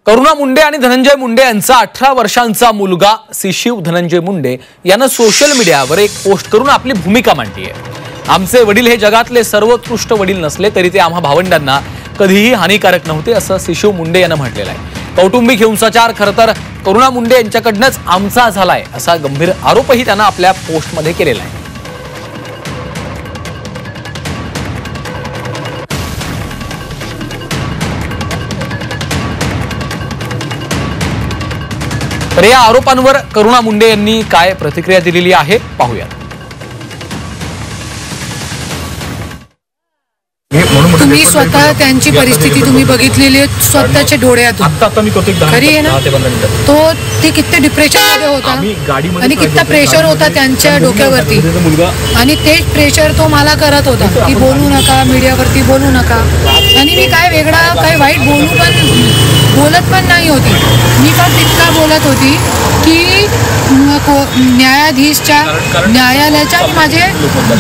करुणा मुंडे आणि धनंजय मुंडे यांचा 18 वर्षांचा मुलगा शिशिव धनंजय मुंडे यानं सोशल मीडियावर एक पोस्ट करून आपली भूमिका मांडली आहे। आमचे वडील हे जगातले सर्वोत्कृष्ट वडील नसले तरी ते आम्हा भावंडांना कधीही हानिकारक नव्हते असं शिशिव मुंडे यांनी म्हटलेलं आहे। कौटुंबिक हिंसाचार खरतर करुणा मुंडे यांच्याकडनंच आमचा झालाय असा गंभीर आरोपही त्यांनी आपल्या पोस्टमध्ये केलेला आहे। तर या आरोपांवर करुणा मुंडे यांनी काय प्रतिक्रिया दिलेली आहे पाहूया। तुम्ही स्वतः त्यांची परिस्थिती तुम्ही बघितलेली आहे स्वतःच्या डोळ्यातून, खरी आहे ना? तो ते किती डिप्रेशन मध्ये होता आणि किती प्रेशर होता त्यांच्या डोक्यावरती, आणि तेच प्रेशर तो मला करत होता की बोलू नका, मीडियावरती बोलू नका। आणि मी काय वेगळा काय वाईट बोलत पण नाही होती, मी फक्त इतका बोलत होती की न्यायालयाच्या माझे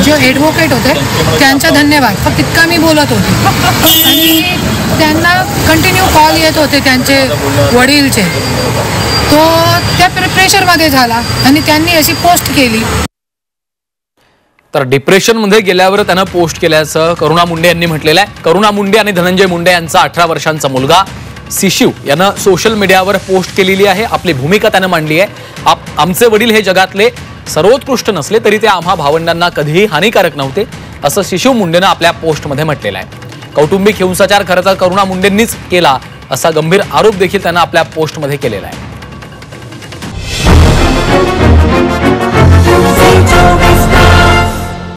जे ॲडव्होकेट होते त्यांचा धन्यवाद, फक्त इतका मी बोलत होते। आणि त्यांना कंटिन्यू कॉल येत होते त्यांचे वडीलचे, तो त्या प्रेशरमध्ये झाला आणि त्यांनी अशी पोस्ट केली। तर डिप्रेशन मध्ये गेल्यावर त्यांना पोस्ट केल्याचं करुणा मुंडे यांनी म्हटलेलं आहे। करुणा मुंडे आणि धनंजय मुंडे यांचा 18 वर्षांचा मुलगा शिशिव यानं सोशल मीडियावर पोस्ट केलेली आहे, आपली भूमिका त्यानं मांडली आहे। आमचे वडील हे जगातले सर्वोत्कृष्ट नसले तरी ते आम्हा भावंडांना कधीही हानिकारक नव्हते असं शिशिव मुंडेनं आपल्या पोस्टमध्ये म्हटलेलं आहे। कौटुंबिक हिंसाचार खरं तर करुणा मुंडेंनीच केला असा गंभीर आरोप देखील त्यांना आपल्या पोस्टमध्ये केलेला आहे।